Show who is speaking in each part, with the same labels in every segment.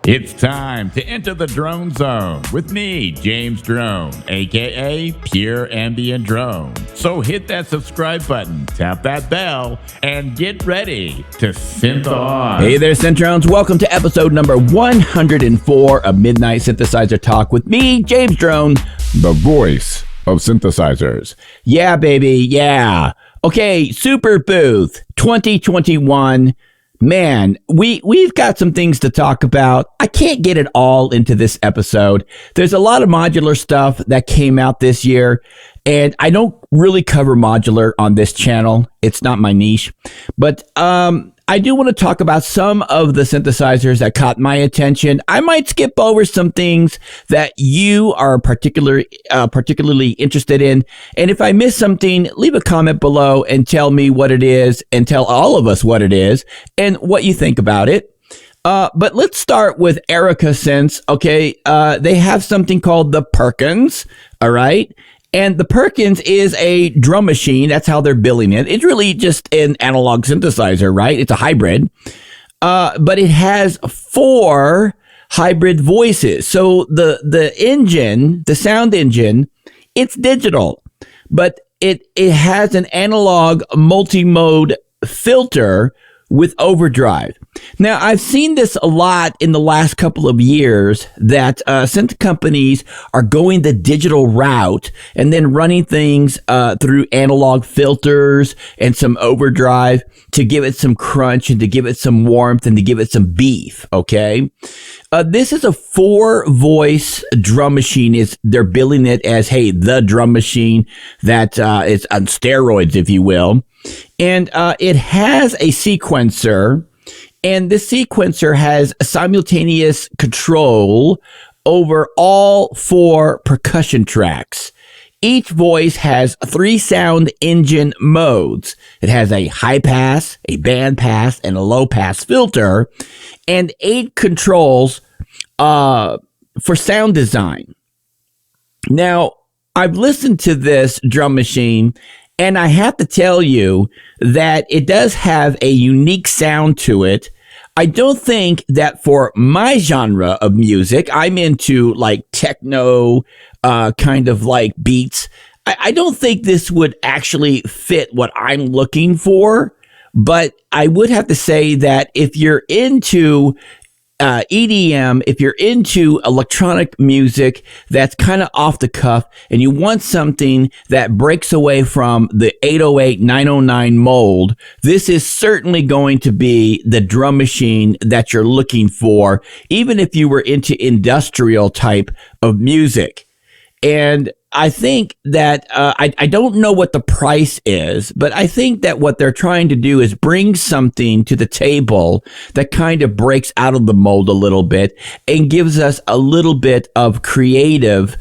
Speaker 1: It's time to enter the drone zone with me, James Drone, aka Pure Ambient Drone. So hit that subscribe button, tap that bell, and get ready to synth on.
Speaker 2: Hey there, Synth Drones. Welcome to episode number 104 of Midnight Synthesizer Talk with me, James Drone,
Speaker 1: The voice of synthesizers.
Speaker 2: Yeah, baby, yeah. Okay, Superbooth 2021. Man, we've got some things to talk about. I can't get it all into this episode. There's a lot of modular stuff that came out this year, and I don't really cover modular on this channel. It's not my niche. But I do want to talk about some of the synthesizers that caught my attention. I might skip over some things that you are particularly interested in. And if I miss something, leave a comment below and tell me what it is, and tell all of us what it is and what you think about it. But let's start with Erica Synths. Okay, they have something called the Perkons. All right. And the Perkons is a drum machine. That's how they're billing it. It's really just an analog synthesizer, right? It's a hybrid. But it has 4 hybrid voices. So the engine, the sound engine, it's digital, but it has an analog multi-mode filter with overdrive. Now, I've seen this a lot in the last couple of years that synth companies are going the digital route and then running things through analog filters and some overdrive to give it some crunch and to give it some warmth and to give it some beef, okay? This is a 4-voice drum machine. They're billing it as, hey, the drum machine that is on steroids, if you will. And it has a sequencer, and this sequencer has a simultaneous control over all 4 percussion tracks. Each voice has 3 sound engine modes. It has a high pass, a band pass, and a low pass filter, and 8 controls for sound design. Now, I've listened to this drum machine, and I have to tell you that it does have a unique sound to it. I don't think that for my genre of music, I'm into like techno, kind of like beats. I don't think this would actually fit what I'm looking for. But I would have to say that if you're into EDM, if you're into electronic music that's kind of off the cuff and you want something that breaks away from the 808, 909 mold, this is certainly going to be the drum machine that you're looking for, even if you were into industrial type of music. And I think that I don't know what the price is, but I think that what they're trying to do is bring something to the table that kind of breaks out of the mold a little bit and gives us a little bit of creative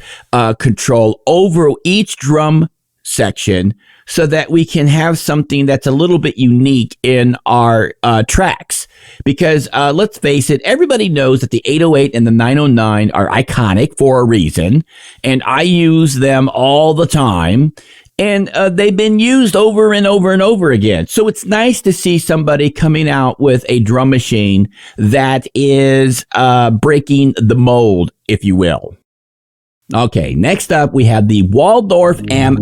Speaker 2: control over each drum section, so that we can have something that's a little bit unique in our tracks. Because let's face it, everybody knows that the 808 and the 909 are iconic for a reason, and I use them all the time, and they've been used over and over and over again. So it's nice to see somebody coming out with a drum machine that is breaking the mold, if you will. Okay, next up we have the Waldorf M.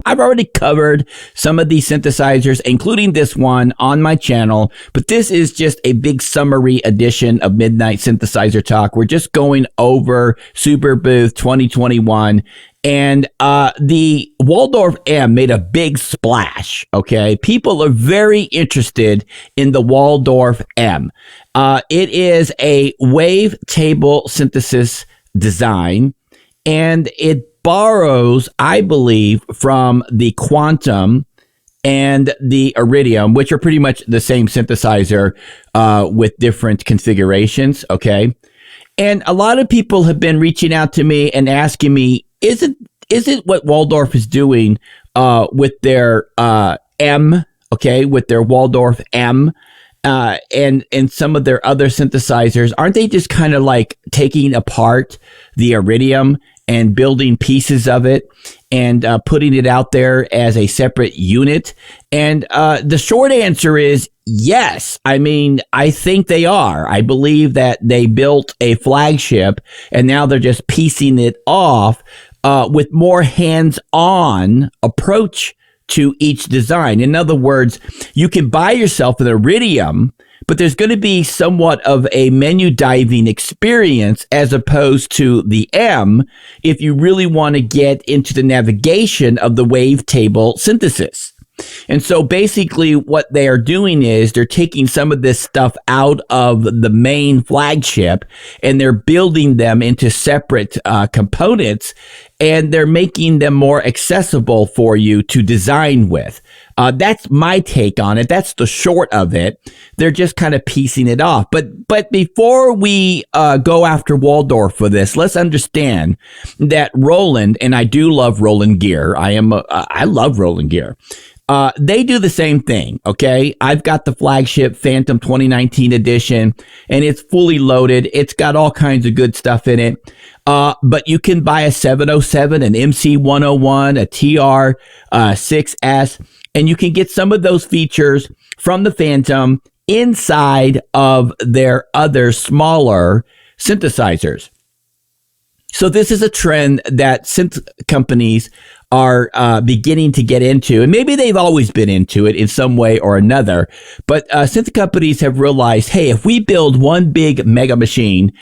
Speaker 2: I've already covered some of these synthesizers, including this one, on my channel, but this is just a big summary edition of Midnight Synthesizer Talk. We're just going over Superbooth 2021, and the Waldorf M made a big splash, okay? People are very interested in the Waldorf M. It is a wavetable synthesis design, and it borrows, I believe, from the Quantum and the Iridium, which are pretty much the same synthesizer with different configurations, okay? And a lot of people have been reaching out to me and asking me, is it what Waldorf is doing with their M, okay, with their Waldorf M? and some of their other synthesizers, aren't they just kind of like taking apart the Iridium and building pieces of it and putting it out there as a separate unit? And the short answer is yes. I mean, I think they are. I believe that they built a flagship and now they're just piecing it off with more hands-on approach to each design. In other words, you can buy yourself an Iridium, but there's going to be somewhat of a menu diving experience as opposed to the M if you really want to get into the navigation of the wavetable synthesis. And so basically what they are doing is they're taking some of this stuff out of the main flagship and they're building them into separate components, and they're making them more accessible for you to design with. That's my take on it. That's the short of it. They're just kind of piecing it off. But before we go after Waldorf for this, let's understand that Roland, and I do love Roland gear. I love Roland gear. They do the same thing, okay? I've got the flagship Phantom 2019 edition, and it's fully loaded. It's got all kinds of good stuff in it. But you can buy a 707, an MC101, a TR6S, and you can get some of those features from the Phantom inside of their other smaller synthesizers. So this is a trend that synth companies are beginning to get into, and maybe they've always been into it in some way or another, but synth companies have realized, hey, if we build one big mega machine,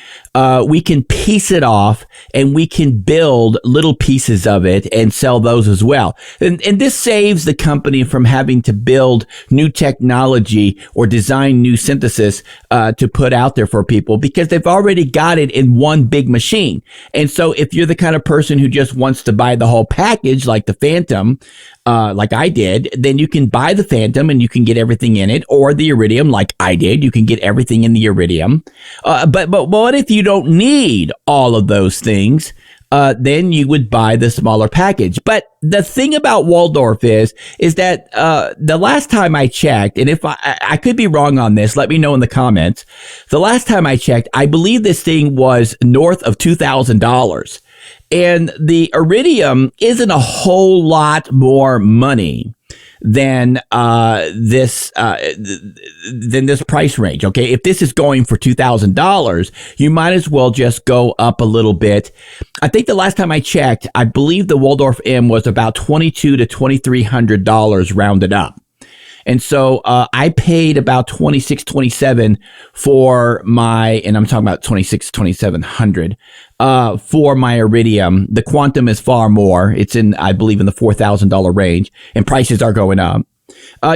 Speaker 2: we can piece it off and we can build little pieces of it and sell those as well. And this saves the company from having to build new technology or design new synthesis to put out there for people, because they've already got it in one big machine. And so if you're the kind of person who just wants to buy the whole package, like the Phantom, like I did, then you can buy the Phantom and you can get everything in it, or the Iridium, like I did, you can get everything in the Iridium. But what if you don't need all of those things? Then you would buy the smaller package. But the thing about Waldorf is that the last time I checked, and if I could be wrong on this, let me know in the comments. The last time I checked, I believe this thing was north of $2,000. And the Iridium isn't a whole lot more money than this price range. Okay, if this is going for $2,000, you might as well just go up a little bit. I think the last time I checked, I believe the Waldorf M was about $2,200 to $2,300 rounded up. And so I paid about $2,600, $2,700 for my, and I'm talking about $2,600, $2,700 for my Iridium. The Quantum is far more. It's in, I believe, in the $4,000 range, and prices are going up.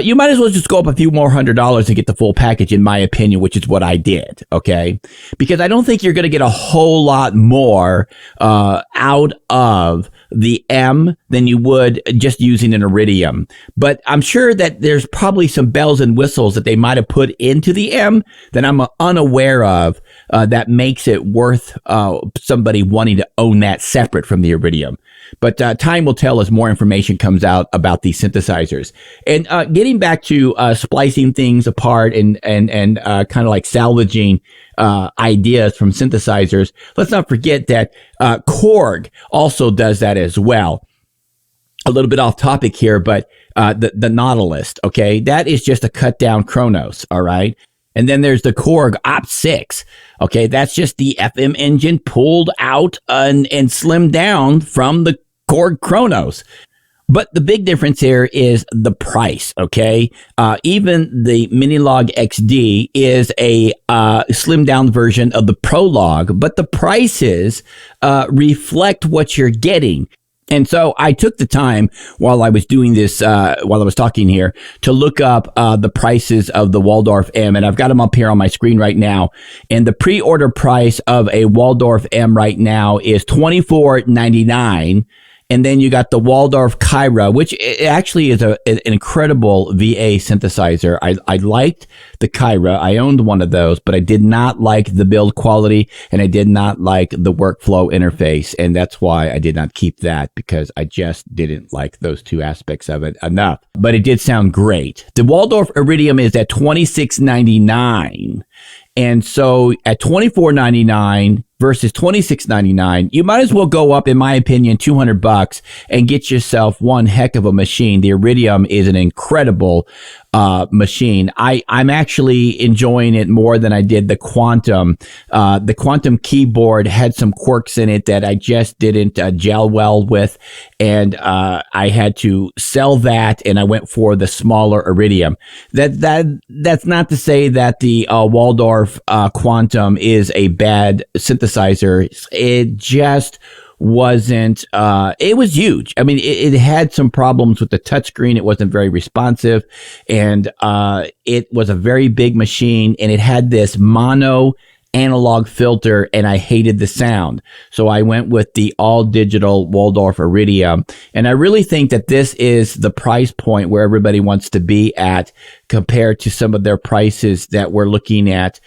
Speaker 2: You might as well just go up a few more $100 to get the full package, in my opinion, which is what I did. Okay, because I don't think you're going to get a whole lot more out of the M than you would just using an Iridium. But I'm sure that there's probably some bells and whistles that they might have put into the M that I'm unaware of that makes it worth somebody wanting to own that separate from the Iridium. But time will tell as more information comes out about these synthesizers. And getting back to splicing things apart and kind of like salvaging ideas from synthesizers, let's not forget that Korg also does that as well. A little bit off topic here, but the Nautilus, okay, that is just a cut down Kronos, all right? And then there's the Korg Op 6. Okay, that's just the FM engine pulled out and slimmed down from the Korg Kronos. But the big difference here is the price, okay? Even the Minilog XD is a slimmed down version of the Prolog, but the prices reflect what you're getting. And so I took the time while I was doing this, while I was talking here, to look up the prices of the Waldorf M, and I've got them up here on my screen right now. And the pre-order price of a Waldorf M right now is $24.99, And then you got the Waldorf Kyra, which actually is an incredible VA synthesizer. I liked the Kyra. I owned one of those, but I did not like the build quality and I did not like the workflow interface. And that's why I did not keep that, because I just didn't like those two aspects of it enough. But it did sound great. The Waldorf Iridium is at $26.99. And so at $24.99 versus $26.99, you might as well go up, in my opinion, $200 and get yourself one heck of a machine. The Iridium is an incredible machine. I'm actually enjoying it more than I did the Quantum. The Quantum keyboard had some quirks in it that I just didn't gel well with, and I had to sell that, and I went for the smaller Iridium. That's not to say that the Waldorf Quantum is a bad synthesizer. It just wasn't, it was huge. I mean, it had some problems with the touchscreen. It wasn't very responsive, and it was a very big machine, and it had this mono analog filter, and I hated the sound. So I went with the all digital Waldorf Iridium. And I really think that this is the price point where everybody wants to be at compared to some of their prices that we're looking at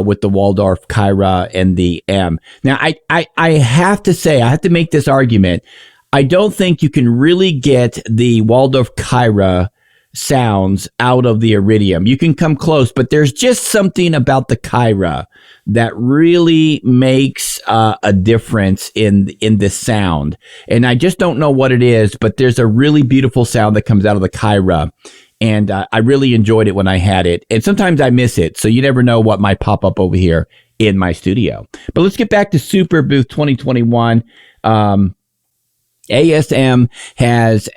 Speaker 2: with the Waldorf Kyra and the M. Now, I have to say, I have to make this argument. I don't think you can really get the Waldorf Kyra sounds out of the Iridium. You can come close, but there's just something about the Kyra that really makes a difference in this sound. And I just don't know what it is, but there's a really beautiful sound that comes out of the Kyra. And I really enjoyed it when I had it. And sometimes I miss it, so you never know what might pop up over here in my studio. But let's get back to Superbooth 2021. ASM has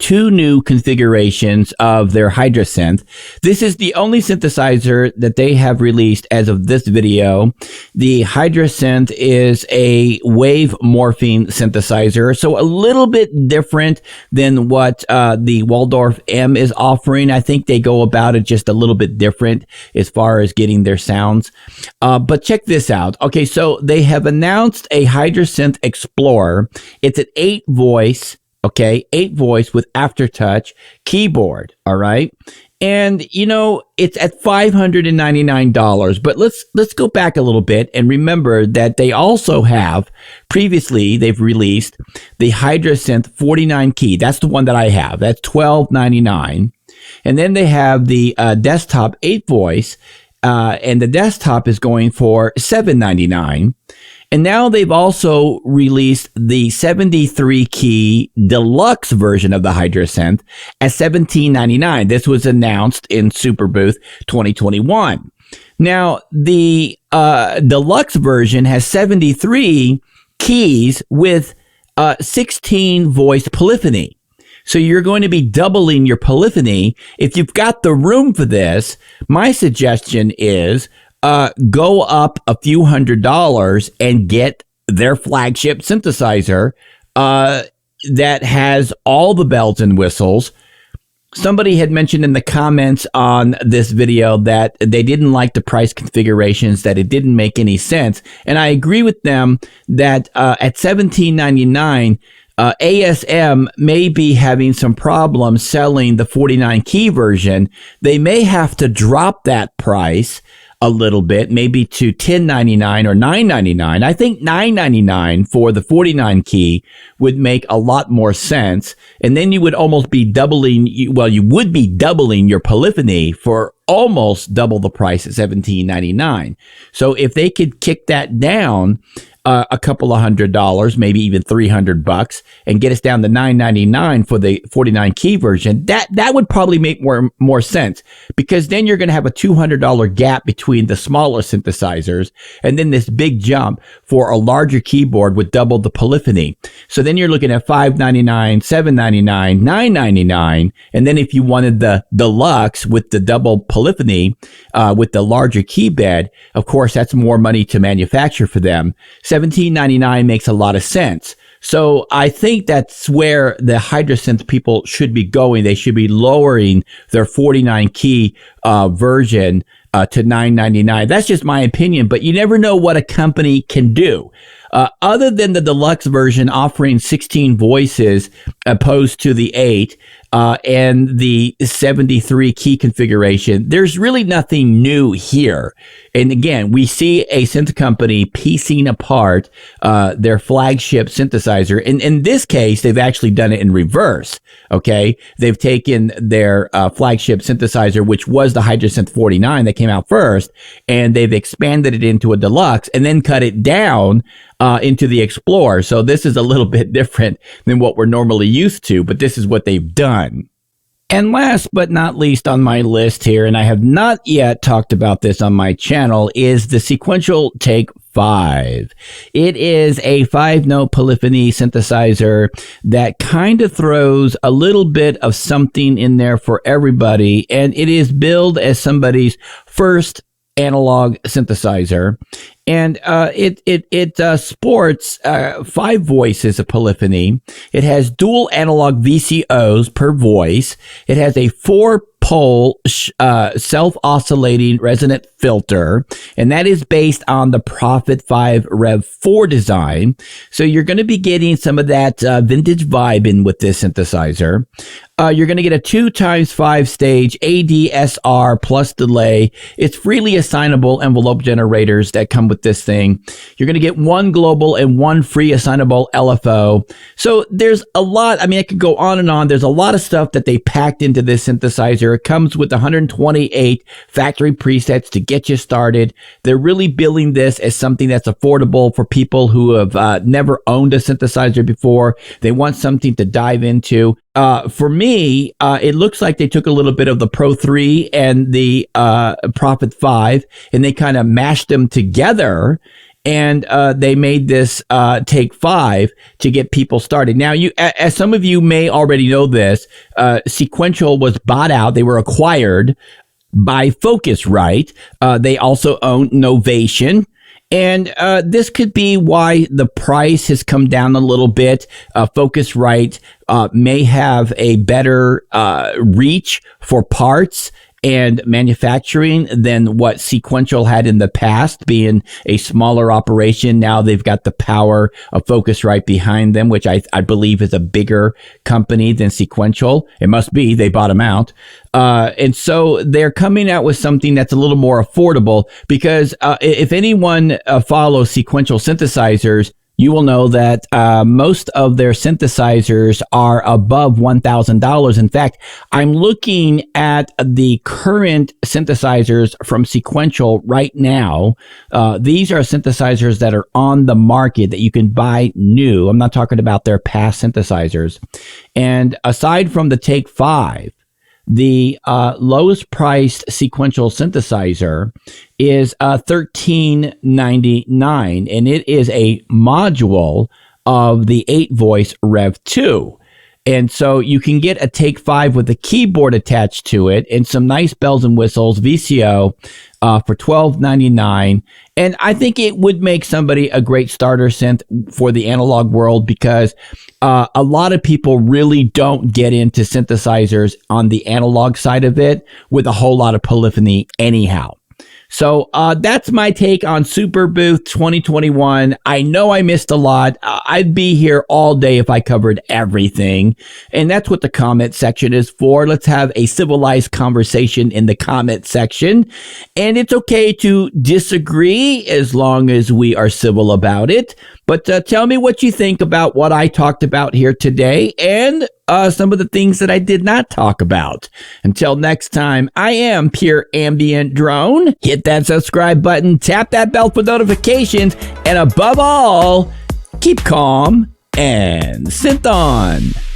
Speaker 2: two new configurations of their Hydrasynth. This is the only synthesizer that they have released as of this video. The Hydrasynth is a wave morphing synthesizer, so a little bit different than what the Waldorf M is offering. I think they go about it just a little bit different as far as getting their sounds. But check this out. Okay, so they have announced a Hydrasynth Explorer. It's an 8-voice, okay, 8-voice with aftertouch keyboard, all right? And, you know, it's at $599, but let's go back a little bit and remember that they also have, previously, they've released the Hydrasynth 49 key. That's the one that I have. That's $12.99. And then they have the desktop 8-voice, and the desktop is going for $7.99. And now they've also released the 73 key deluxe version of the Hydrasynth at $17.99. This was announced in Superbooth 2021. Now, the deluxe version has 73 keys with 16 voice polyphony. So you're going to be doubling your polyphony. If you've got the room for this, my suggestion is go up a few $100s and get their flagship synthesizer that has all the bells and whistles. Somebody had mentioned in the comments on this video that they didn't like the price configurations, that it didn't make any sense. And I agree with them that at $17.99, ASM may be having some problems selling the 49 key version. They may have to drop that price a little bit, maybe to $10.99 or $9.99. I think $9.99 for the 49 key would make a lot more sense. And then you would almost be doubling, well, you would be doubling your polyphony for almost double the price at $17.99. So if they could kick that down a couple of $100, maybe even $300, and get us down to $9.99 for the 49 key version, that would probably make more sense, because then you're going to have a $200 gap between the smaller synthesizers and then this big jump for a larger keyboard with double the polyphony. So then you're looking at $5.99, $7.99, $9.99, and then if you wanted the deluxe with the double polyphony with the larger key bed, of course that's more money to manufacture for them. $17.99 makes a lot of sense. So I think that's where the Hydrasynth people should be going. They should be lowering their 49 key version to $9.99. That's just my opinion, but you never know what a company can do. Other than the deluxe version offering 16 voices opposed to the 8, and the 73 key configuration, there's really nothing new here. And again, we see a synth company piecing apart their flagship synthesizer. In this case, they've actually done it in reverse. Okay, they've taken their flagship synthesizer, which was the Hydrasynth 49 that came out first, and they've expanded it into a deluxe and then cut it down into the Explorer. So this is a little bit different than what we're normally used to, but this is what they've done. And last but not least on my list here, and I have not yet talked about this on my channel, is the Sequential Take 5. It is a 5-note polyphony synthesizer that kind of throws a little bit of something in there for everybody, and it is billed as somebody's first analog synthesizer. And it sports 5 voices of polyphony. It has dual analog VCOs per voice. It has a 4-pole self-oscillating resonant filter, and that is based on the Prophet 5 Rev 4 design. So you're going to be getting some of that vintage vibe in with this synthesizer. You're going to get a 2x5 stage ADSR plus delay. It's freely assignable envelope generators that come with this thing. You're going to get 1 global and 1 free assignable LFO. So there's a lot. I mean, I could go on and on. There's a lot of stuff that they packed into this synthesizer. It comes with 128 factory presets to get you started. They're really billing this as something that's affordable for people who have never owned a synthesizer before. They want something to dive into. For me, it looks like they took a little bit of the Pro 3 and the Prophet 5, and they kind of mashed them together, and they made this Take 5 to get people started. Now, as some of you may already know this, Sequential was bought out. They were acquired by Focusrite. They also own Novation. And this could be why the price has come down a little bit. Focusrite may have a better reach for parts and manufacturing than what Sequential had in the past, being a smaller operation. Now they've got the power of Focusrite behind them, which I believe is a bigger company than Sequential. It must be. They bought them out. And so they're coming out with something that's a little more affordable, because if anyone follows Sequential synthesizers, you will know that most of their synthesizers are above $1,000. In fact, I'm looking at the current synthesizers from Sequential right now. These are synthesizers that are on the market that you can buy new. I'm not talking about their past synthesizers. And aside from the Take 5, the lowest priced Sequential synthesizer is $13.99, and it is a module of the 8-voice Rev 2. And so you can get a Take 5 with a keyboard attached to it and some nice bells and whistles, VCO, for $12.99. And I think it would make somebody a great starter synth for the analog world, because a lot of people really don't get into synthesizers on the analog side of it with a whole lot of polyphony anyhow. So that's my take on Superbooth 2021. I know I missed a lot. I'd be here all day if I covered everything. And that's what the comment section is for. Let's have a civilized conversation in the comment section. And it's okay to disagree as long as we are civil about it. But tell me what you think about what I talked about here today, and some of the things that I did not talk about. Until next time, I am Pure Ambient Drone. Hit that subscribe button, tap that bell for notifications, and above all, keep calm and synth on.